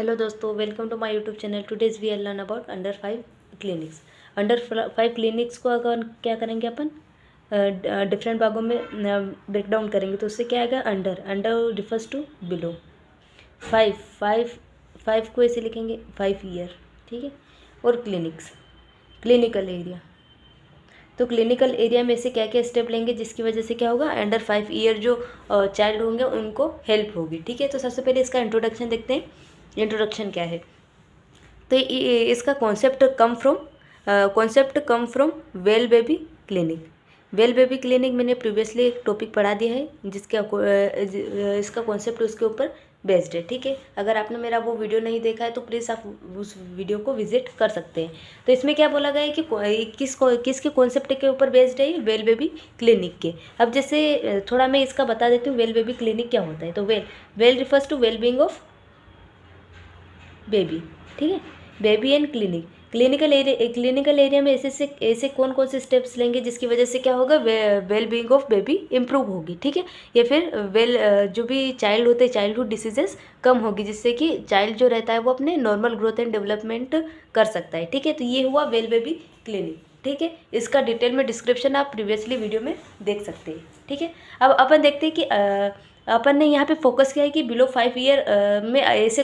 Hello दोस्तों, welcome to my YouTube channel. Today's we are learn about under 5 clinics. Under 5 clinics को अगर क्या करेंगे अपन डिफरेंट भागों में ब्रेक डाउन करेंगे तो उससे क्या आएगा। Under under refers to below. 5 को ऐसे लिखेंगे 5 ईयर, ठीक है। और क्लिनिक्स, क्लिनिकल एरिया, तो क्लिनिकल एरिया में से क्या क्या स्टेप लेंगे जिसकी वजह से क्या होगा, अंडर 5 ईयर जो चाइल्ड होंगे उनको हेल्प होगी, ठीक है। तो सबसे पहले इसका इंट्रोडक्शन देखते हैं। इंट्रोडक्शन क्या है, तो इसका concept come from well baby clinic. Well baby clinic मैंने प्रीवियसली एक टॉपिक पढ़ा दिया है जिसका इसका कॉन्सेप्ट उसके ऊपर बेस्ड है, ठीक है। अगर आपने मेरा वो वीडियो नहीं देखा है तो प्लीज़ आप उस वीडियो को विजिट कर सकते हैं। तो इसमें क्या बोला गया है कि किसके कॉन्सेप्ट के ऊपर बेस्ड है, वेल बेबी क्लिनिक के। अब जैसे थोड़ा मैं इसका बता देती हूँ वेल बेबी क्लिनिक क्या होता है। तो well refers to well being of baby, ठीक है। Baby and clinic, clinical area में ऐसे कौन कौन से स्टेप्स लेंगे जिसकी वजह से क्या होगा, well being of baby improve होगी, ठीक है। या फिर जो भी चाइल्ड होते हैं चाइल्डहुड डिसीजेस कम होगी, जिससे कि चाइल्ड जो रहता है वो अपने नॉर्मल ग्रोथ एंड डेवलपमेंट कर सकता है, ठीक है। तो ये हुआ वेल बेबी क्लिनिक, ठीक है। इसका डिटेल में डिस्क्रिप्शन आप प्रीवियसली वीडियो में देख सकते हैं, ठीक है। अब अपन देखते हैं कि अपन ने यहाँ पे फोकस किया है कि बिलो 5 ईयर में ऐसी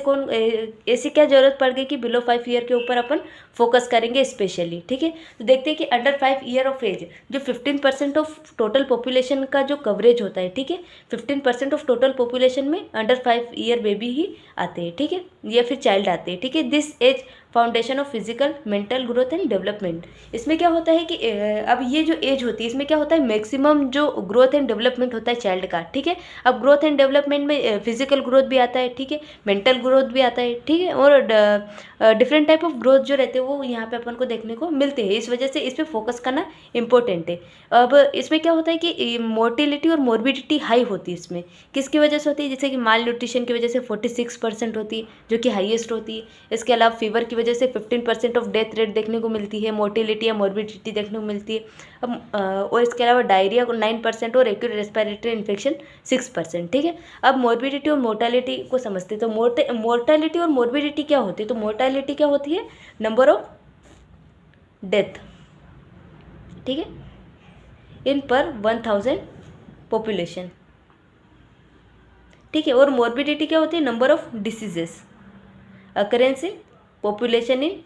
क्या ज़रूरत पड़ गई कि बिलो 5 ईयर के ऊपर अपन फोकस करेंगे स्पेशली, ठीक है। तो देखते हैं कि अंडर 5 ईयर ऑफ एज जो 15% ऑफ टोटल पॉपुलेशन का जो कवरेज होता है, ठीक है। 15% ऑफ टोटल पॉपुलेशन में अंडर 5 ईयर बेबी ही आते हैं, ठीक है, या फिर चाइल्ड आते हैं, ठीक है। This as foundation of physical mental growth and development. इसमें क्या होता है कि अब ये जो एज होती है इसमें क्या होता है, मैक्सिमम जो ग्रोथ एंड डेवलपमेंट होता है चाइल्ड का, ठीक है। अब ग्रोथ एंड डेवलपमेंट में फिजिकल ग्रोथ भी आता है, ठीक है, मेंटल ग्रोथ भी आता है, ठीक है, और डिफरेंट टाइप ऑफ ग्रोथ जो रहते हैं वो यहाँ पे अपन को देखने को मिलते हैं। इस वजह से इस पर फोकस करना इंपॉर्टेंट है। अब इसमें क्या होता है कि मोर्टिलिटी और मोर्बिडिटी हाई होती है इसमें, किसकी वजह से होती है, जैसे कि माल न्यूट्रिशन की वजह से 46% होती है जो कि हाईएस्ट होती है। इसके अलावा फीवर की वजह से 15% ऑफ डेथ रेट देखने को मिलती है, मोर्टिलिटी या मोर्बिडिटी देखने को मिलती है। अब और इसके अलावा डायरिया को 9% और एक्यूट रेस्पिरेटरी इन्फेक्शन 6%, ठीक है। अब मोर्बिडिटी और मोर्टालिटी को समझते हैं। तो मोर्टालिटी और मोर्बिडिटी क्या होती है, तो मोर्टालिटी क्या होती है, नंबर ऑफ डेथ, ठीक है, इन पर 1000 पॉपुलेशन, ठीक है। और मोर्बिडिटी क्या होती है, number of diseases occurrence in population in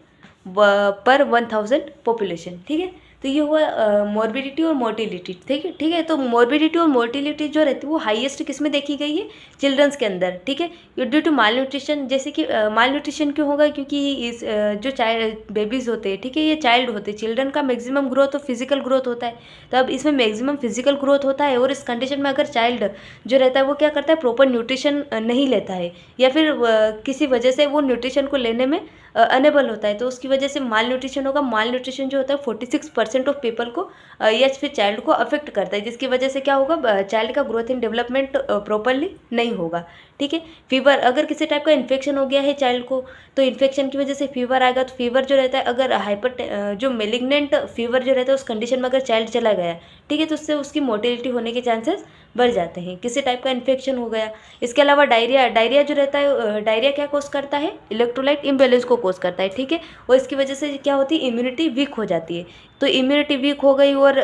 पर 1000 पॉपुलेशन, ठीक है। तो ये हुआ मॉर्बिडिटी और मोर्टिलिटी, ठीक है, ठीक है। तो मॉर्बिडिटी और मोर्टिलिटी जो रहती है वो हाईएस्ट किस में देखी गई है, चिल्ड्रंस के अंदर, ठीक है। ड्यू टू माल न्यूट्रिशन, जैसे कि माल न्यूट्रिशन क्यों होगा, क्योंकि इस जो चाइल्ड बेबीज़ होते हैं, ठीक है, ये चाइल्ड होते हैं, चिल्ड्रन का मैक्सिमम ग्रोथ और फिजिकल ग्रोथ होता है। तो अब इसमें मैक्सिमम फिजिकल ग्रोथ होता है और इस कंडीशन में अगर चाइल्ड जो रहता है वो क्या करता है, प्रॉपर न्यूट्रिशन नहीं लेता है या फिर किसी वजह से वो न्यूट्रिशन को लेने में अनेबल होता है, तो उसकी वजह से माल न्यूट्रिशन होगा। माल न्यूट्रिशन जो होता है 46% ऑफ पीपल को या फिर चाइल्ड को अफेक्ट करता है, जिसकी वजह से क्या होगा, चाइल्ड का ग्रोथ एंड डेवलपमेंट प्रॉपरली नहीं होगा, ठीक है। फीवर, अगर किसी टाइप का इन्फेक्शन हो गया है चाइल्ड को तो इन्फेक्शन की वजह से फीवर आएगा। तो फीवर जो रहता है, अगर जो मेलिग्नेंट फीवर जो रहता है उस कंडीशन में अगर चाइल्ड चला गया, ठीक है, तो उससे उसकी मोर्टेलिटी होने के चांसेस बढ़ जाते हैं, किसी टाइप का इन्फेक्शन हो गया। इसके अलावा डायरिया जो रहता है, डायरिया क्या कॉज करता है, इलेक्ट्रोलाइट इम्बैलेंस को कॉज करता है, ठीक है। और इसकी वजह से क्या होती है, इम्यूनिटी वीक हो जाती है। तो इम्यूनिटी वीक हो गई और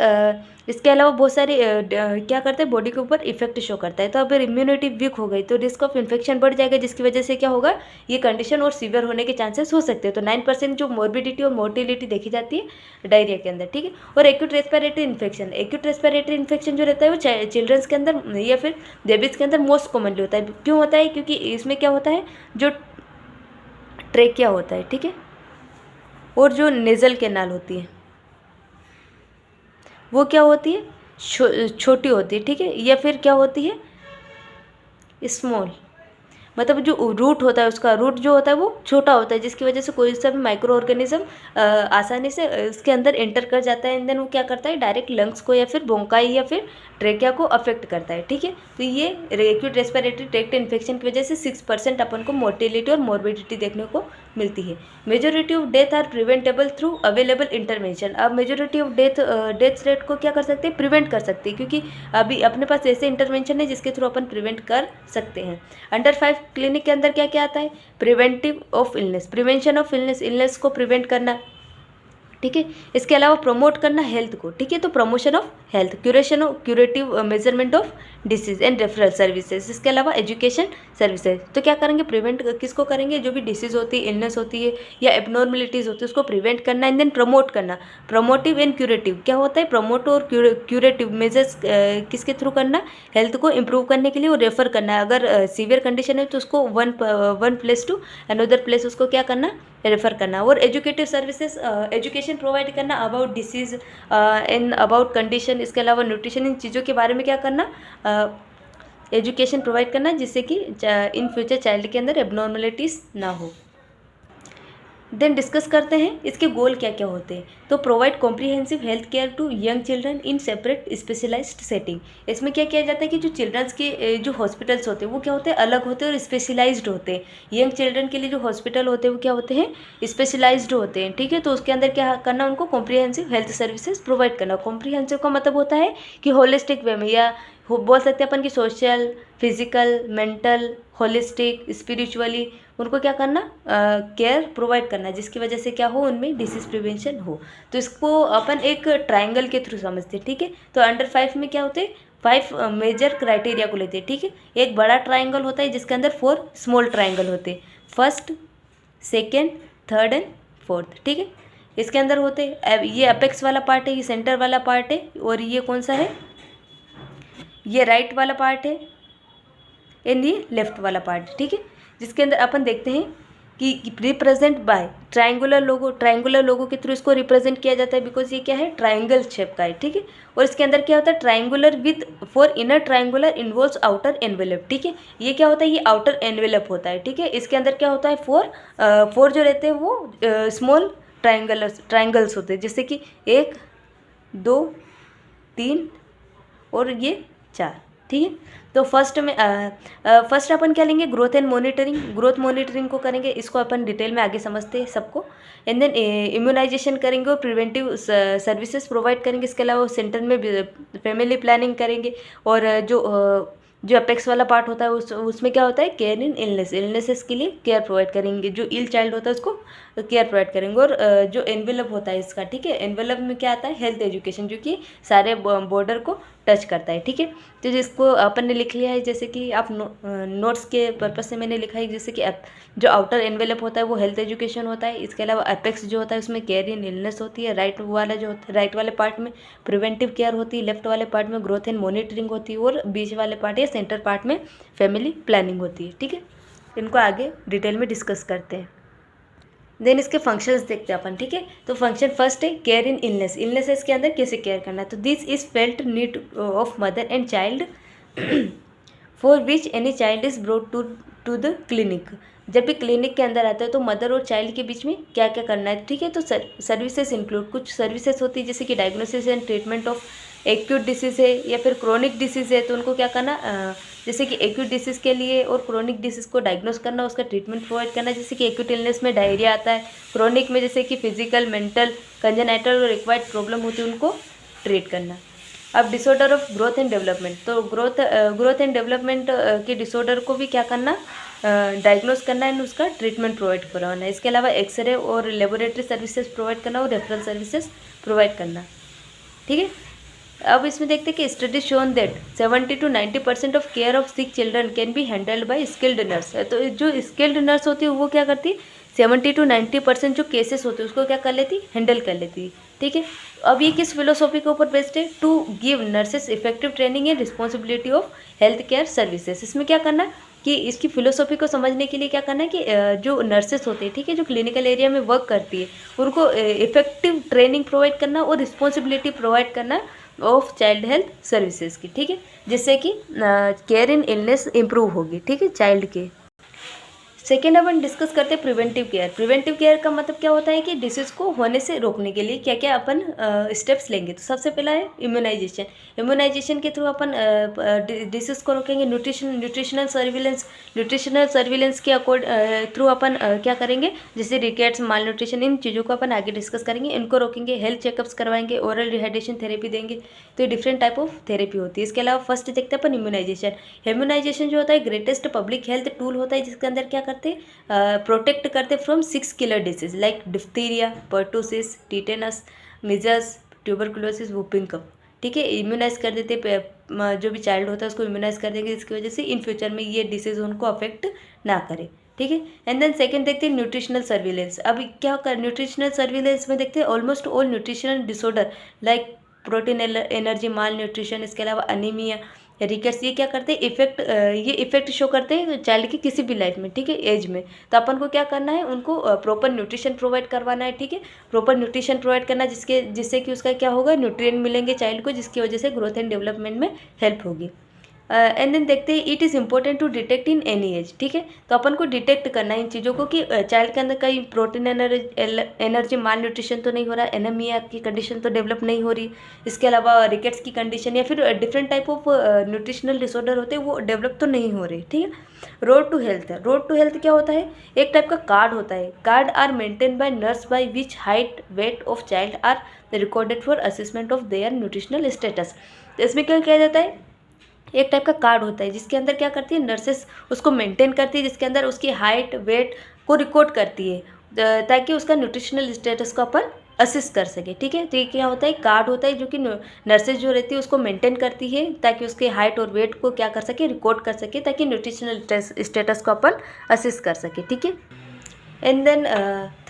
इसके अलावा बहुत सारे क्या करते हैं, बॉडी के ऊपर इफेक्ट शो करता है। तो अगर इम्यूनिटी वीक हो गई तो रिस्क ऑफ इन्फेक्शन बढ़ जाएगा, जिसकी वजह से क्या होगा, ये कंडीशन और सीवियर होने के चांसेस हो सकते हैं। तो 9% जो मोर्बिडिटी और मोर्टिलिटी देखी जाती है डायरिया के अंदर, ठीक है। और एक्यूट रेस्पिरेटरी इन्फेक्शन जो रहता है वो चिल्ड्रंस के अंदर या फिर बेबीज़ के अंदर मोस्ट कॉमनली होता है। क्यों होता है, क्योंकि इसमें क्या होता है, जो ट्रेकिया होता है, ठीक है, और जो नेज़ल कैनाल होती है वो क्या होती है, छोटी होती है, ठीक है, या फिर क्या होती है, स्मॉल, मतलब जो रूट होता है उसका रूट जो होता है वो छोटा होता है, जिसकी वजह से कोई सा भी माइक्रो ऑर्गेनिज्म आसानी से इसके अंदर एंटर कर जाता है एंड देन वो क्या करता है, डायरेक्ट लंग्स को या फिर बोंकाई या फिर ट्रेकिया को अफेक्ट करता है, ठीक है। तो ये एक्यूट रेस्पिरेटरी ट्रैक्ट इन्फेक्शन की वजह से 6% अपन को मोर्टिलिटी और मोर्बिडिटी देखने को मिलती है। Majority of death are preventable through available intervention. अब मेजोरिटी ऑफ डेथ रेट को क्या कर सकते हैं, प्रिवेंट कर सकते हैं, क्योंकि अभी अपने पास ऐसे इंटरवेंशन है जिसके थ्रू अपन प्रिवेंट कर सकते हैं। अंडर 5 क्लिनिक के अंदर क्या क्या आता है, preventive of illness, prevention of illness, illness को प्रिवेंट करना, ठीक है। इसके अलावा प्रमोट करना हेल्थ को, ठीक है, तो promotion of health, curation of curative measurement of disease and referral services. इसके अलावा एजुकेशन सर्विसेज, तो क्या करेंगे, प्रिवेंट किसको करेंगे, जो भी डिसीज होती है, इलनेस होती है या एबनॉर्मलिटीज़ होती है उसको प्रिवेंट करना एंड देन प्रमोट करना। प्रमोटिव एंड क्यूरेटिव क्या होता है, प्रमोट और क्यूरेटिव मेजर्स किसके थ्रू करना, हेल्थ को इम्प्रूव करने के लिए, और रेफर करना है। अगर सीवियर कंडीशन है तो उसको one place to another place उसको क्या करना, रेफर करना। और एजुकेटिव सर्विसेज, एजुकेशन प्रोवाइड करना about disease in about condition. इसके अलावा न्यूट्रिशन, इन चीज़ों के बारे में क्या करना, एजुकेशन प्रोवाइड करना, जिससे कि इन फ्यूचर चाइल्ड के अंदर एबनॉर्मलिटीज़ ना हो। देन डिस्कस करते हैं इसके गोल क्या क्या होते हैं। तो provide comprehensive health care to young children in separate specialized setting. इसमें क्या किया जाता है कि जो चिल्ड्रंस के जो हॉस्पिटल्स होते हैं वो क्या होते हैं, अलग होते हैं और स्पेशलाइज्ड होते हैं। यंग चिल्ड्रन के लिए जो हॉस्पिटल होते हैं वो क्या होते हैं, स्पेशलाइज्ड होते हैं, ठीक है। तो उसके अंदर क्या करना, उनको कॉम्प्रिहेंसिव हेल्थ सर्विसेज प्रोवाइड करना। कॉम्प्रिहेंसिव का मतलब होता है कि होलिस्टिक वे में, या बोल सकते हैं अपन की social, physical, mental, holistic, spiritually उनको क्या करना, केयर प्रोवाइड करना, जिसकी वजह से क्या हो, उनमें डिसीज प्रिवेंशन हो। तो इसको अपन एक ट्रायंगल के थ्रू समझते हैं, ठीक है। तो अंडर 5 में क्या होते हैं, 5 मेजर क्राइटेरिया को लेते हैं, ठीक है। एक बड़ा ट्रायंगल होता है जिसके अंदर 4 स्मॉल ट्रायंगल होते हैं, first, second, third and fourth, ठीक है। इसके अंदर होते हैं, ये अपेक्स वाला पार्ट है, ये सेंटर वाला पार्ट है, और ये कौन सा है, ये राइट वाला पार्ट है एंड ये लेफ्ट वाला पार्ट, ठीक है। जिसके अंदर अपन देखते हैं कि रिप्रेजेंट बाय ट्रायंगुलर लोगो के थ्रू इसको रिप्रेजेंट किया जाता है, बिकॉज ये क्या है, ट्रायंगल शेप का है, ठीक है। और इसके अंदर क्या होता है, triangular with for inner triangular involves outer envelope, ठीक है। ये क्या होता है, ये आउटर एनवेलप होता है, ठीक है। इसके अंदर क्या होता है, फोर जो रहते हैं वो स्मॉल ट्रायंगल्स होते हैं, जैसे कि 1, 2, 3 और ये 4, ठीक है। तो फर्स्ट अपन क्या लेंगे, growth and monitoring. Growth monitoring को करेंगे, इसको अपन डिटेल में आगे समझते हैं सबको। एंड देन इम्यूनाइजेशन करेंगे और प्रिवेंटिव सर्विसेज प्रोवाइड करेंगे। इसके अलावा सेंटर में फैमिली प्लानिंग करेंगे। और जो अपेक्स वाला पार्ट होता है उसमें क्या होता है, केयर इन इलनेसेस के लिए केयर प्रोवाइड करेंगे। जो इल चाइल्ड होता है उसको केयर प्रोवाइड करेंगे। और जो एनवेलप होता है इसका, ठीक है, एनवेलप में क्या आता है, हेल्थ एजुकेशन, जो कि सारे बॉर्डर को टच करता है, ठीक है। तो जिसको अपन ने लिख लिया है, जैसे कि आप नोट्स के पर्पज से मैंने लिखा है, जैसे कि जो आउटर एनवेलप होता है वो हेल्थ एजुकेशन होता है। इसके अलावा अपेक्स जो होता है उसमें केयर इन इलनेस होती है। राइट वाले पार्ट में प्रिवेंटिव केयर होती है, लेफ्ट वाले पार्ट में ग्रोथ एंड मॉनिटरिंग होती है, और बीच वाले पार्ट या सेंटर पार्ट में फैमिली प्लानिंग होती है, ठीक है। इनको आगे डिटेल में डिस्कस करते हैं। देन इसके फंक्शंस देखते हैं अपन, ठीक है। तो फंक्शन फर्स्ट है केयर इन इलनेसेस के अंदर कैसे केयर करना है। तो this is felt need of mother and child for which any child is brought to the clinic. जब भी क्लिनिक के अंदर आता है तो मदर और चाइल्ड के बीच में क्या क्या करना है, ठीक है। तो सर्विसेज इंक्लूड, कुछ सर्विसेज होती है जैसे कि diagnosis and treatment of acute disease है या फिर क्रोनिक डिसीज़ है, तो उनको क्या करना, जैसे कि एक्यूट डिसीज़ के लिए और क्रोनिक डिसीज़ को डायग्नोस करना, उसका ट्रीटमेंट प्रोवाइड करना। जैसे कि एक्यूट इलनेस में डायरिया आता है, क्रोनिक में जैसे कि फिजिकल, मेंटल, कंजेनाइटल और एक्वायर्ड प्रॉब्लम होती है, उनको ट्रीट करना। अब disorder of growth and development, तो ग्रोथ एंड डेवलपमेंट के डिसऑर्डर को भी क्या करना, डायग्नोस करना एंड उसका ट्रीटमेंट प्रोवाइड करवाना। इसके अलावा एक्सरे और लेबोरेटरी सर्विसेज प्रोवाइड करना और रेफरल सर्विसेज प्रोवाइड करना, ठीक है। अब इसमें देखते हैं कि study shown that 70 to 90% of care of sick children can be handled by skilled nurse. तो जो स्किल्ड नर्स होती है वो क्या करती है, 70 to 90% जो केसेस होते हैं उसको क्या कर लेती, हैंडल कर लेती है, ठीक है। अब ये किस फिलोसॉफी के ऊपर बेस्ड है, to give nurses effective training and responsibility of health care services. इसमें क्या करना है कि इसकी फिलोसॉफी को समझने के लिए क्या करना है कि जो नर्सेस होते हैं, ठीक है, जो क्लिनिकल एरिया में वर्क करती है, उनको इफेक्टिव ट्रेनिंग प्रोवाइड करना और रिस्पॉन्सिबिलिटी प्रोवाइड करना ऑफ चाइल्ड हेल्थ सर्विसेज की, ठीक है, जिससे कि केयर इन इलनेस इम्प्रूव होगी, ठीक है, सेकेंड अपन डिस्कस करते हैं प्रिवेंटिव केयर। प्रिवेंटिव केयर का मतलब क्या होता है कि डिसीज़ को होने से रोकने के लिए क्या क्या अपन स्टेप्स लेंगे। तो सबसे पहला है इम्यूनाइजेशन। इम्यूनाइजेशन के थ्रू अपन डिसीज़ को रोकेंगे। न्यूट्रिशनल सर्विलेंस के थ्रू अपन क्या करेंगे, जैसे रिकेट्स, माल न्यूट्रिशन, इन चीज़ों को अपन आगे डिस्कस करेंगे, इनको रोकेंगे। हेल्थ चेकअप्स करवाएंगे, ओरल रिहाइड्रेशन थेरेपी देंगे। तो ये डिफरेंट टाइप ऑफ थेरेपी होती है। इसके अलावा फर्स्ट देखते हैं अपन इम्यूनाइजेशन। इम्यूनाइजेशन जो होता है ग्रेटेस्ट पब्लिक हेल्थ टूल होता है, जिसके अंदर क्या करते हैं, प्रोटेक्ट करते from 6 killer disease like diphtheria, pertussis, tetanus, measles, tuberculosis, whooping cough. ठीक है, इम्यूनाइज कर देते जो भी चाइल्ड होता है उसको इम्यूनाइज कर देंगे, जिसकी वजह से इन फ्यूचर में ये डिसीज उनको अफेक्ट ना करे। ठीक है, एंड देन सेकंड देखते हैं न्यूट्रिशनल सर्विलेंस। अब क्या कर न्यूट्रिशनल सर्विलेंस में देखते हैं almost all nutritional disorder like protein energy malnutrition, इसके अलावा अनीमिया, रिकेट्स, ये क्या करते हैं ये इफेक्ट शो करते हैं चाइल्ड की किसी भी लाइफ में, ठीक है, एज में। तो अपन को क्या करना है, उनको प्रॉपर न्यूट्रिशन प्रोवाइड करवाना है। ठीक है, प्रॉपर न्यूट्रिशन प्रोवाइड करना जिससे कि उसका क्या होगा, न्यूट्रिएंट मिलेंगे चाइल्ड को, जिसकी वजह से ग्रोथ एंड डेवलपमेंट में हेल्प होगी। एंड देन देखते हैं it is important to detect in any age. ठीक है, तो अपन को डिटेक्ट करना है इन चीज़ों को कि चाइल्ड के अंदर कहीं प्रोटीन एनर्जी माल न्यूट्रिशन तो नहीं हो रहा, एनीमिया की कंडीशन तो डेवलप नहीं हो रही, इसके अलावा रिकेट्स की कंडीशन या फिर different type of nutritional disorder होते हैं वो डेवलप तो नहीं हो रही। ठीक है, road to health. Road to health क्या होता है, एक टाइप का कार्ड होता है। Card are maintain by nurse by which height weight of child are recorded for assessment of their nutritional status. तो इसमें क्या किया जाता है, एक टाइप का कार्ड होता है जिसके अंदर क्या करती है, नर्सेस उसको मेंटेन करती है, जिसके अंदर उसकी हाइट वेट को रिकॉर्ड करती है ताकि उसका न्यूट्रिशनल स्टेटस को अपन असिस्ट कर सके। ठीक है, तो ये क्या होता है, कार्ड होता है जो कि नर्सेज जो रहती है उसको मेंटेन करती है ताकि उसके हाइट और वेट को क्या कर सके, रिकॉर्ड कर सके, ताकि न्यूट्रिशनल स्टेटस को अपन असिस्ट कर सके। ठीक है, एंड देन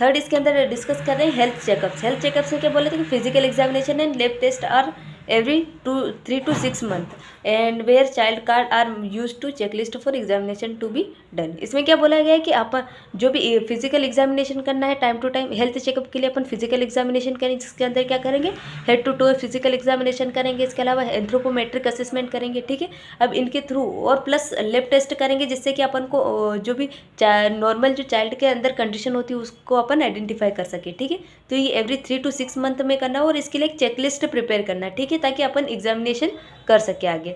थर्ड इसके अंदर डिस्कस कर रहे हैं हेल्थ चेकअप्स। हेल्थ चेकअप्स में क्या बोले थे कि physical examination and lab test are every 3 to 6 month and where child card are used to checklist for examination to be done। इसमें क्या बोला गया है कि आप जो भी फिजिकल एग्जामिनेशन करना है time to time, health checkup के लिए अपन फिजिकल एग्जामिनेशन करेंगे, जिसके अंदर क्या करेंगे, head to toe physical examination करेंगे, इसके अलावा एंथ्रोपोमेट्रिक असेसमेंट करेंगे। ठीक है, अब इनके थ्रू और प्लस लैब टेस्ट करेंगे, जिससे कि अपन को जो भी नॉर्मल जो चाइल्ड के अंदर कंडीशन होती है उसको अपन आइडेंटिफाई कर सके। ठीक है, तो ये एवरी 3 to 6 मंथ में करना है और इसके लिए एक चेकलिस्ट प्रिपेयर करना है। ठीक है, ताकि अपन एग्जामिनेशन कर सके आगे।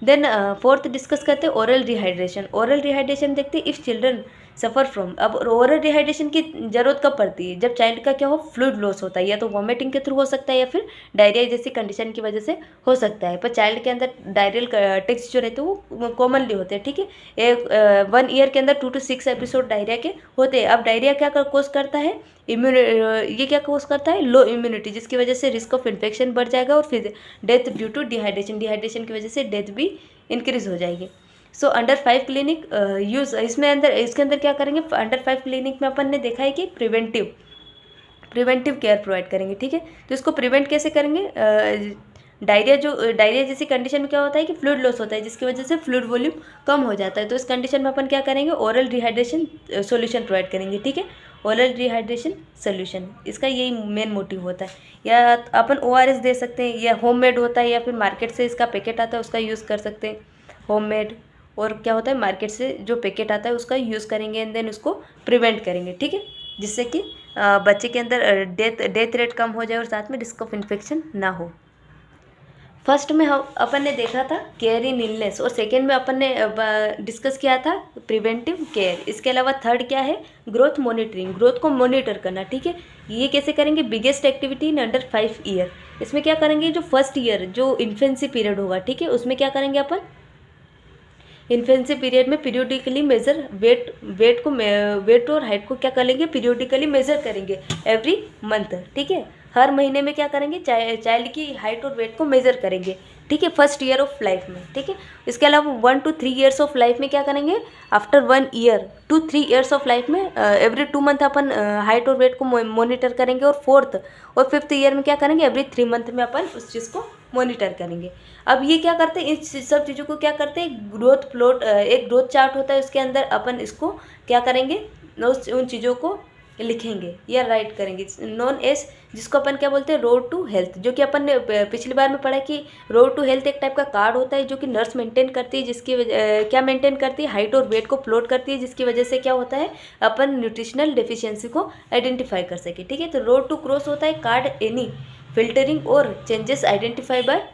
देन फोर्थ डिस्कस करते हैं ओरल रिहाइड्रेशन। ओरल रिहाइड्रेशन देखते हैं इफ़ चिल्ड्रन सफ़र फ्रॉम। अब ओरल रिहाइड्रेशन की ज़रूरत कब पड़ती है, जब चाइल्ड का क्या हो, फ्लूइड लॉस होता है, या तो वॉमिटिंग के थ्रू हो सकता है या फिर डायरिया जैसी कंडीशन की वजह से हो सकता है। पर चाइल्ड के अंदर डायरियल टेक्स्ट जो रहते हैं वो कॉमनली होते हैं। ठीक है, एक 1 ईयर के अंदर 2 to 6 एपिसोड डायरिया के होते हैं। अब डायरिया क्या कोज करता है, ये क्या कोज करता है, लो इम्यूनिटी, जिसकी वजह से रिस्क ऑफ इन्फेक्शन बढ़ जाएगा और फिर डेथ ड्यू टू डिहाइड्रेशन की वजह से डेथ भी इंक्रीज हो जाएगी। सो अंडर 5 क्लिनिक यूज़, इसके अंदर क्या करेंगे, अंडर 5 क्लिनिक में अपन ने देखा है कि प्रिवेंटिव केयर प्रोवाइड करेंगे। ठीक है, तो इसको प्रिवेंट कैसे करेंगे, डायरिया जैसी कंडीशन में क्या होता है कि फ्लूइड लॉस होता है, जिसकी वजह से फ्लूइड वॉल्यूम कम हो जाता है। तो इस कंडीशन में अपन क्या करेंगे, ओरल रिहाइड्रेशन सॉल्यूशन प्रोवाइड करेंगे। ठीक है, ओरल रिहाइड्रेशन सॉल्यूशन, इसका यही मेन मोटिव होता है। या अपन ORS दे सकते हैं, या होममेड होता है, या फिर मार्केट से इसका पैकेट आता है उसका यूज़ कर सकते हैं, होममेड। और क्या होता है, मार्केट से जो पैकेट आता है उसका यूज़ करेंगे एंड देन उसको प्रिवेंट करेंगे। ठीक है, जिससे कि बच्चे के अंदर डेथ रेट कम हो जाए और साथ में रिस्क ऑफ इन्फेक्शन ना हो। फर्स्ट में हम अपन ने देखा था केयर इन इलनेस, और सेकेंड में अपन ने डिस्कस किया था प्रिवेंटिव केयर। इसके अलावा थर्ड क्या है, ग्रोथ मॉनिटरिंग, ग्रोथ को मॉनिटर करना। ठीक है, ये कैसे करेंगे, biggest activity in under 5 year. इसमें क्या करेंगे, जो फर्स्ट ईयर जो इन्फेंसी पीरियड होगा, ठीक है, उसमें क्या करेंगे अपन, इन्फेंसी पीरियड में पीरियोडिकली मेजर वेट और हाइट को क्या करेंगे, पीरियोडिकली मेजर करेंगे एवरी मंथ। ठीक है, हर महीने में क्या करेंगे, चाइल्ड की हाइट और वेट को मेजर करेंगे। ठीक है, फर्स्ट ईयर ऑफ लाइफ में। ठीक है, इसके अलावा 1 to 3 years ऑफ लाइफ में क्या करेंगे, after 1 year to 3 years of life में एवरी 2 month अपन हाइट और वेट को मॉनिटर करेंगे। और 4th और 5th ईयर में क्या करेंगे, एवरी 3 month में अपन उस चीज़ को मॉनिटर करेंगे। अब ये क्या करते हैं, इस सब चीज़ों को क्या करते हैं, ग्रोथ प्लॉट, एक ग्रोथ चार्ट होता है उसके अंदर अपन इसको क्या करेंगे, उन चीज़ों को लिखेंगे या राइट करेंगे, नॉन एज, जिसको अपन क्या बोलते हैं, रोड टू हेल्थ, जो कि अपन ने पिछली बार में पढ़ा कि रोड टू हेल्थ एक टाइप का कार्ड होता है जो कि नर्स मेंटेन करती है, जिसकी क्या मेंटेन करती है, हाइट और वेट को प्लॉट करती है, जिसकी वजह से क्या होता है, अपन न्यूट्रिशनल डेफिशिएंसी को आइडेंटिफाई कर सके। ठीक है, तो रोड टू क्रॉस होता है कार्ड एनी फिल्टरिंग और चेंजेस आइडेंटिफाई बाय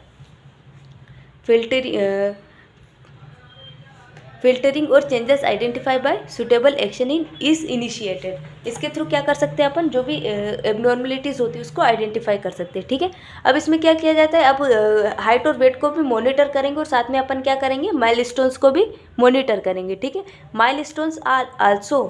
फिल्टरिंग और changes identify bye suitable action in is initiated. इसके थ्रू क्या कर सकते हैं अपन, जो भी एबनॉर्मलिटीज़ होती है उसको आइडेंटिफाई कर सकते हैं। ठीक है, अब इसमें क्या किया जाता है, अब हाइट और वेट को भी मॉनिटर करेंगे और साथ में अपन क्या करेंगे, माइलस्टोन्स को भी मॉनिटर करेंगे। ठीक है, milestones are also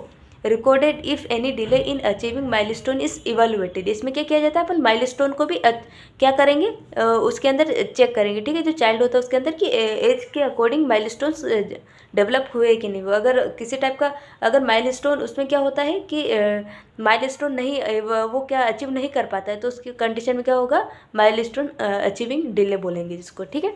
recorded if any delay in achieving milestone is evaluated. इसमें क्या किया जाता है, अपन माइलस्टोन को भी क्या करेंगे, उसके अंदर चेक करेंगे। ठीक है, जो चाइल्ड होता है उसके अंदर कि एज के अकॉर्डिंग माइलस्टोन्स डेवलप हुए कि नहीं हुए। अगर किसी टाइप का अगर माइलस्टोन उसमें क्या होता है कि माइलस्टोन नहीं वो क्या अचीव नहीं कर पाता है, तो उसकी कंडीशन में क्या होगा, माइलस्टोन अचीविंग डिले बोलेंगे जिसको। ठीक है,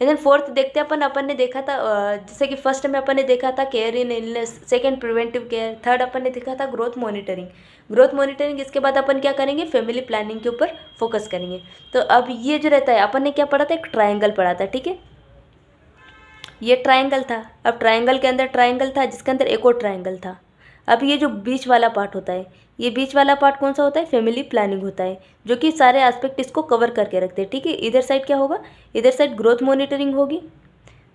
देन फोर्थ देखते हैं अपन ने देखा था जैसे कि फर्स्ट में अपन ने देखा था care in illness, second preventive care, third अपन ने देखा था ग्रोथ मॉनिटरिंग। इसके बाद अपन क्या करेंगे, फैमिली प्लानिंग के ऊपर फोकस करेंगे। तो अब ये जो रहता है, अपन ने क्या पढ़ा था, एक ट्राइंगल पढ़ा था। ठीक है, ये ट्राइंगल था, अब ट्राइंगल के अंदर ट्राइंगल था जिसके अंदर एक और ट्राइंगल था। अब ये जो बीच वाला पार्ट होता है, ये बीच वाला पार्ट कौन सा होता है, फैमिली प्लानिंग होता है, जो कि सारे एस्पेक्ट इसको कवर करके रखते हैं। ठीक है, इधर साइड क्या होगा, इधर साइड ग्रोथ मॉनिटरिंग होगी,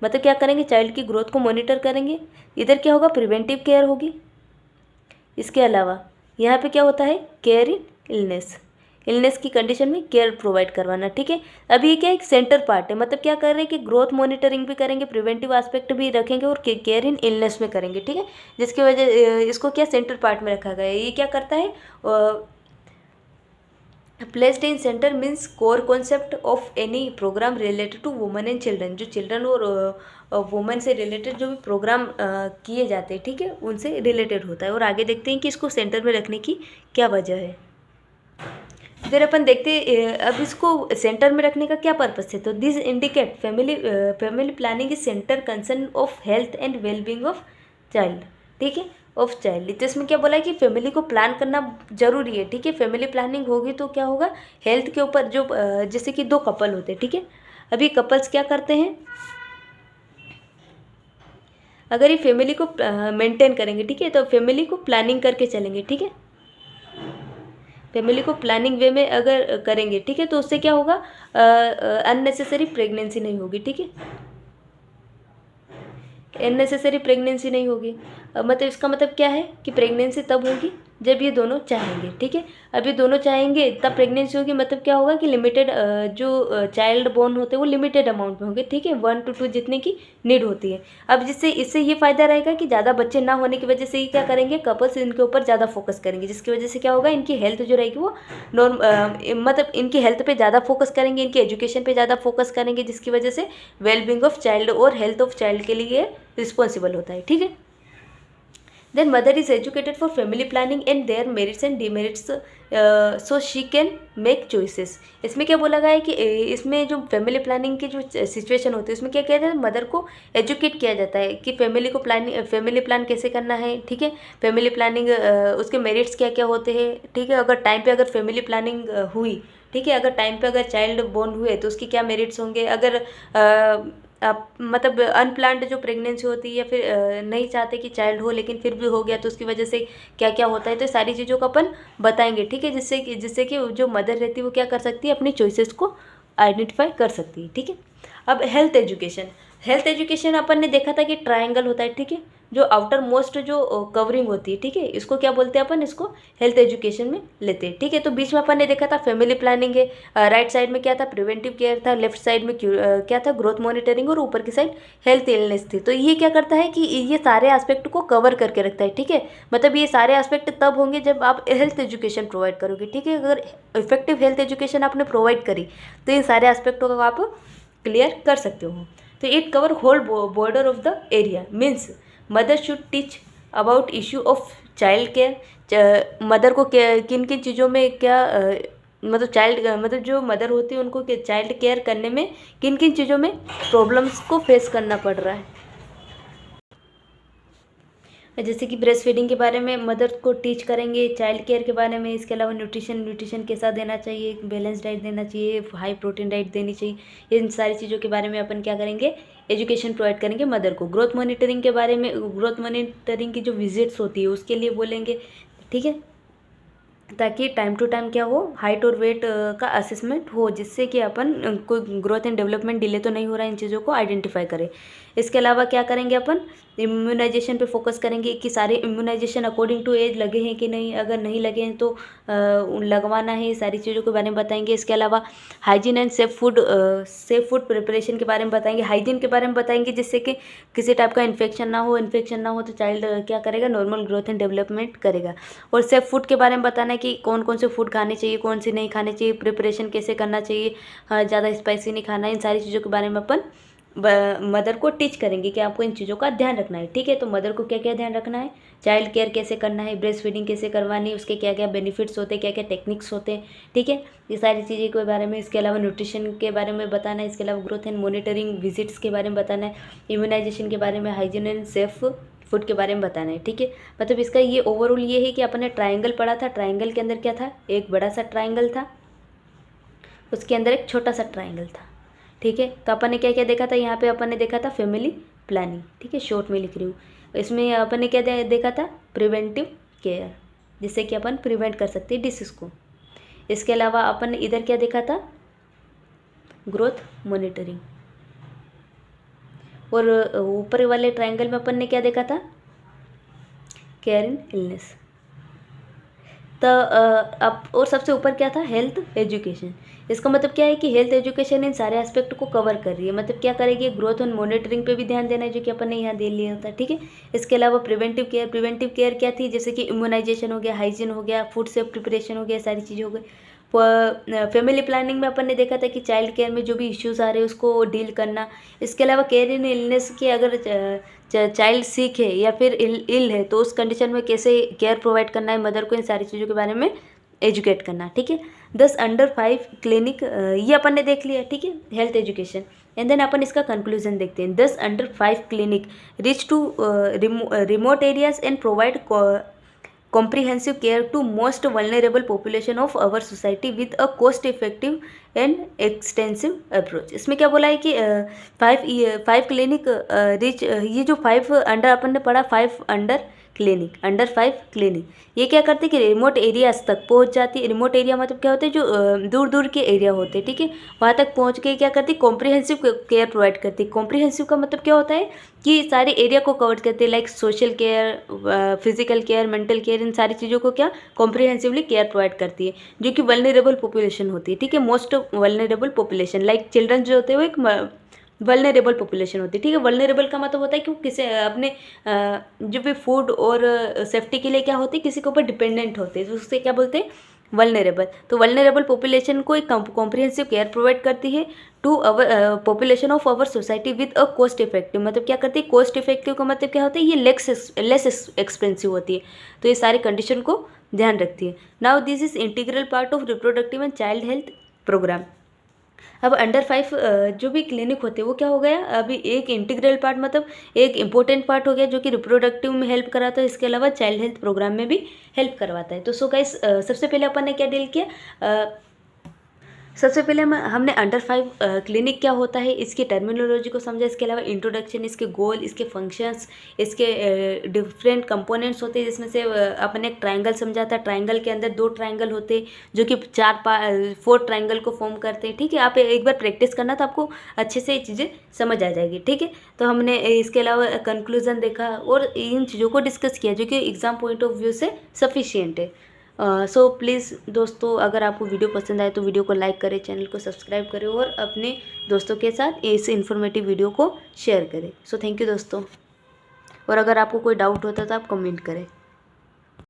मतलब क्या करेंगे, चाइल्ड की ग्रोथ को मॉनिटर करेंगे। इधर क्या होगा, प्रिवेंटिव केयर होगी। इसके अलावा यहाँ पे क्या होता है, केयर इन इलनेस की कंडीशन में केयर प्रोवाइड करवाना। ठीक है, अभी ये क्या एक सेंटर पार्ट है, मतलब क्या कर रहे हैं कि ग्रोथ मॉनिटरिंग भी करेंगे, प्रिवेंटिव एस्पेक्ट भी रखेंगे और केयर इन इलनेस में करेंगे। ठीक है, जिसकी वजह इसको क्या सेंटर पार्ट में रखा गया है। ये क्या करता है, placed in centre means core concept of any programme related to women and children, जो चिल्ड्रन और वुमेन से रिलेटेड जो भी प्रोग्राम किए जाते हैं, ठीक है, उनसे रिलेटेड होता है। और आगे देखते हैं कि इसको सेंटर में रखने की क्या वजह है। इधर अपन देखते अब इसको सेंटर में रखने का क्या पर्पस है, तो this indicate family planning is centre concern of health and wellbeing of child. ठीक है, ऑफ चाइल्ड, तो इसमें क्या बोला है कि फैमिली को प्लान करना जरूरी है। ठीक है, फैमिली प्लानिंग होगी तो क्या होगा, हेल्थ के ऊपर जो जैसे कि दो कपल होते हैं, ठीक है, अभी कपल्स क्या करते हैं, अगर ये फैमिली को मेंटेन करेंगे, ठीक है, तो फैमिली को प्लानिंग करके चलेंगे। ठीक है, फैमिली को प्लानिंग वे में अगर करेंगे, ठीक है, तो उससे क्या होगा, अननेसेसरी प्रेगनेंसी नहीं होगी। ठीक है, अननेसेसरी प्रेगनेंसी नहीं होगी। मतलब इसका मतलब क्या है कि प्रेगनेंसी तब होगी जब ये दोनों चाहेंगे। ठीक है, अब ये दोनों चाहेंगे तब प्रेगनेंसी होगी, मतलब क्या होगा कि लिमिटेड जो चाइल्ड बोर्न होते हैं वो लिमिटेड अमाउंट में होंगे। ठीक है, 1 to 2 जितने की नीड होती है। अब जिससे इससे ये फ़ायदा रहेगा कि ज़्यादा बच्चे ना होने की वजह से ये क्या करेंगे, कपल्स इनके ऊपर ज़्यादा फोकस करेंगे, जिसकी वजह से क्या होगा, इनकी हेल्थ जो रहेगी वो मतलब इनकी हेल्थ पे ज़्यादा फोकस करेंगे, इनकी एजुकेशन पे ज़्यादा फोकस करेंगे, जिसकी वजह से वेलबींग ऑफ चाइल्ड और हेल्थ ऑफ चाइल्ड के लिए रिस्पॉन्सिबल होता है। ठीक है, then mother is educated for family planning and their merits and demerits so she can make choices। इसमें क्या बोला गया है कि इसमें जो फैमिली प्लानिंग की जो सिचुएशन होती है उसमें क्या किया जाता है, मदर को एजुकेट किया जाता है कि फैमिली प्लान कैसे करना है। ठीक है, फैमिली प्लानिंग उसके मेरिट्स क्या क्या होते हैं। ठीक है, अगर टाइम पे अगर फैमिली प्लानिंग हुई, ठीक है, अगर टाइम पे अगर चाइल्ड बोर्न हुए तो उसके क्या मेरिट्स होंगे। अगर मतलब अनप्लान्ड जो प्रेगनेंसी होती है या फिर नहीं चाहते कि चाइल्ड हो लेकिन फिर भी हो गया तो उसकी वजह से क्या क्या होता है, तो सारी चीज़ों को अपन बताएंगे। ठीक है, जिससे कि जो मदर रहती है वो क्या कर सकती है, अपनी चॉइसेस को आइडेंटिफाई कर सकती है। ठीक है, अब हेल्थ एजुकेशन अपन ने देखा था कि ट्रायंगल होता है। ठीक है, जो आउटर मोस्ट जो कवरिंग होती है, ठीक है, इसको क्या बोलते हैं अपन, इसको हेल्थ एजुकेशन में लेते हैं। ठीक है, तो बीच में अपन ने देखा था फैमिली प्लानिंग है, राइट साइड में क्या था, प्रिवेंटिव केयर था, लेफ्ट साइड में क्या था, ग्रोथ मॉनिटरिंग, और ऊपर की साइड हेल्थ इलनेस थी। तो ये क्या करता है कि ये सारे एस्पेक्ट को कवर करके रखता है। ठीक है, मतलब ये सारे एस्पेक्ट तब होंगे जब आप हेल्थ एजुकेशन प्रोवाइड करोगे। ठीक है, अगर इफेक्टिव हेल्थ एजुकेशन आपने प्रोवाइड करी तो इन सारे एस्पेक्टों को आप क्लियर कर सकते हो। तो it cover whole border of the area, means mother should teach about issue of child care. Mother को किन किन चीज़ों में क्या मतलब जो मदर होती है उनको चाइल्ड केयर करने में किन किन चीज़ों में प्रॉब्लम्स को फेस करना पड़ रहा है। जैसे कि ब्रेस्ट फीडिंग के बारे में मदर को टीच करेंगे, चाइल्ड केयर के बारे में, इसके अलावा न्यूट्रिशन कैसा देना चाहिए, बैलेंस डाइट देना चाहिए, हाई प्रोटीन डाइट देनी चाहिए, इन सारी चीज़ों के बारे में अपन क्या करेंगे, एजुकेशन प्रोवाइड करेंगे मदर को। ग्रोथ मॉनिटरिंग के बारे में, ग्रोथ मॉनिटरिंग की जो विजिट्स होती है उसके लिए बोलेंगे, ठीक है, ताकि टाइम टू टाइम क्या हो, हाइट और वेट का असेसमेंट हो, जिससे कि अपन कोई ग्रोथ एंड डेवलपमेंट डिले तो नहीं हो रहा है, इन चीज़ों को आइडेंटिफाई करें। इसके अलावा क्या करेंगे, अपन इम्यूनाइजेशन पे फोकस करेंगे कि सारे इम्यूनाइजेशन अकॉर्डिंग टू एज लगे हैं कि नहीं, अगर नहीं लगे हैं तो लगवाना है, सारी चीज़ों के बारे में बताएंगे। इसके अलावा hygiene and safe food preparation के बारे में बताएंगे, हाइजीन के बारे में बताएंगे, जिससे कि किसी टाइप का इन्फेक्शन ना हो तो चाइल्ड क्या करेगा, नॉर्मल ग्रोथ एंड डेवलपमेंट करेगा। और सेफ फूड के बारे में बताना है कि कौन कौन से फूड खाने चाहिए, कौन से नहीं खाने चाहिए, प्रिपरेशन कैसे करना चाहिए, ज़्यादा स्पाइसी नहीं खाना है, इन सारी चीज़ों के बारे में अपन मदर को टीच करेंगे कि आपको इन चीज़ों का ध्यान रखना है, ठीक है। तो मदर को क्या क्या ध्यान रखना है, चाइल्ड केयर कैसे करना है, ब्रेस्ट फीडिंग कैसे करवानी है, उसके क्या क्या बेनिफिट्स होते हैं, क्या क्या टेक्निक्स होते हैं, ठीक है, ये सारी चीज़ें के बारे में। इसके अलावा न्यूट्रिशन के बारे में बताना है, इसके अलावा ग्रोथ एंड मॉनिटरिंग विजिट्स के बारे में बताना है, इम्यूनाइजेशन के बारे में, हाइजीन एंड सेफ फूड के बारे में बताना है, ठीक है। मतलब इसका ये ओवरऑल ये है कि अपन ने ट्राइंगल पढ़ा था, ट्राइंगल के अंदर क्या था, एक बड़ा सा ट्राइंगल था, उसके अंदर एक छोटा सा ट्राइंगल था, ठीक है। तो अपन ने क्या क्या देखा था, यहाँ पे अपन ने देखा था फैमिली प्लानिंग, ठीक है, शॉर्ट में लिख रही हूँ। इसमें अपन ने क्या देखा था, प्रिवेंटिव केयर, जिससे कि अपन प्रिवेंट कर सकते हैं डिसीज़ को। इसके अलावा अपन ने इधर क्या देखा था, ग्रोथ मॉनिटरिंग। और ऊपर वाले ट्रायंगल में अपन ने क्या देखा था, केयर इन इलनेस। तो अब और सबसे ऊपर क्या था, हेल्थ एजुकेशन। इसका मतलब क्या है कि हेल्थ एजुकेशन इन सारे एस्पेक्ट को कवर कर रही है। मतलब क्या करेगी, ग्रोथ और मॉनिटरिंग पे भी ध्यान देना है, जो कि अपन ने यहाँ दे लिया था, ठीक है। इसके अलावा प्रिवेंटिव केयर क्या थी, जैसे कि इम्यूनाइजेशन हो गया, हाइजीन हो गया, फूड सेफ प्रिपरेशन हो गया, सारी चीज़ें हो गई। फैमिली प्लानिंग में अपन ने देखा था कि चाइल्ड केयर में जो भी इश्यूज आ रहे हैं उसको डील करना। इसके अलावा केयर इन इलनेस के, अगर चाइल्ड सिक है या फिर इल है तो उस कंडीशन में कैसे केयर प्रोवाइड करना है मदर को, इन सारी चीज़ों के बारे में एजुकेट करना, ठीक है। 10 अंडर 5 क्लिनिक, ये अपन ने देख लिया, ठीक है, हेल्थ एजुकेशन। एंड देन अपन इसका कंक्लूजन देखते हैं। 10 under 5 clinic reach to remote areas and provide comprehensive care to most vulnerable population of our society with a cost effective and extensive approach। इसमें क्या बोला है कि 5 क्लिनिक रिच, ये जो 5 अंडर अपन ने पढ़ा, 5 अंडर 5 क्लिनिक, ये क्या करते हैं कि रिमोट एरियाज तक पहुंच जाती है। रिमोट एरिया मतलब क्या होता है, जो दूर दूर के एरिया होते हैं, ठीक है, वहाँ तक पहुँच के क्या करती है, कॉम्प्रिहेंसिव केयर प्रोवाइड करती है। कॉम्प्रिहेंसिव का मतलब क्या होता है कि सारे एरिया को कवर करते हैं, like social care, physical care, mental care, इन सारी चीज़ों को क्या कॉम्प्रिहेंसिवली केयर प्रोवाइड करती है, जो कि वल्नरेबल पॉपुलेशन होती है, ठीक है। Most vulnerable population like children जो होते हैं वो एक वल्नरेबल पॉपुलेशन होती है, ठीक है। वल्नरेबल का मतलब होता है कि वो किसी अपने जो भी फूड और सेफ्टी के लिए क्या होती है, किसी के ऊपर डिपेंडेंट होते हैं, तो उससे क्या बोलते हैं, वल्नरेबल। तो वल्नरेबल पॉपुलेशन को एक कॉम्प्रिहेंसिव केयर प्रोवाइड करती है to our population of our society with a cost effective. मतलब क्या करती है, कॉस्ट इफेक्टिव का मतलब क्या होता है, ये लेस एक्सपेंसिव होती है। तो ये सारी कंडीशन को ध्यान रखती है। Now this is integral part of reproductive and child health programme. अब अंडर 5 जो भी क्लिनिक होते हैं वो क्या हो गया, अभी एक इंटीग्रल पार्ट, मतलब एक इम्पोर्टेंट पार्ट हो गया, जो कि रिप्रोडक्टिव में हेल्प कराता है। इसके अलावा चाइल्ड हेल्थ प्रोग्राम में भी हेल्प करवाता है। तो सो गाइस, सबसे पहले अपन ने क्या डील किया, सबसे पहले हमने अंडर 5 क्लिनिक क्या होता है, इसकी टर्मिनोलॉजी को समझा। इसके अलावा इंट्रोडक्शन, इसके गोल, इसके फंक्शंस, इसके डिफरेंट कंपोनेंट्स होते हैं, जिसमें से अपन एक ट्रायंगल समझा था। ट्रायंगल के अंदर 2 ट्रायंगल होते हैं जो कि 4 ट्रायंगल को फॉर्म करते हैं, ठीक है। आप एक बार प्रैक्टिस करना तो आपको अच्छे से ये चीज़ें समझ आ जाएगी, ठीक है। तो हमने इसके अलावा कंक्लूजन देखा और इन चीज़ों को डिस्कस किया, जो कि एग्जाम पॉइंट ऑफ व्यू से सफिशियंट है। सो प्लीज़ दोस्तों, अगर आपको वीडियो पसंद आए तो वीडियो को लाइक करें, चैनल को सब्सक्राइब करें और अपने दोस्तों के साथ इस इन्फॉर्मेटिव वीडियो को शेयर करें। सो थैंक यू दोस्तों, और अगर आपको कोई डाउट होता है तो आप कमेंट करें।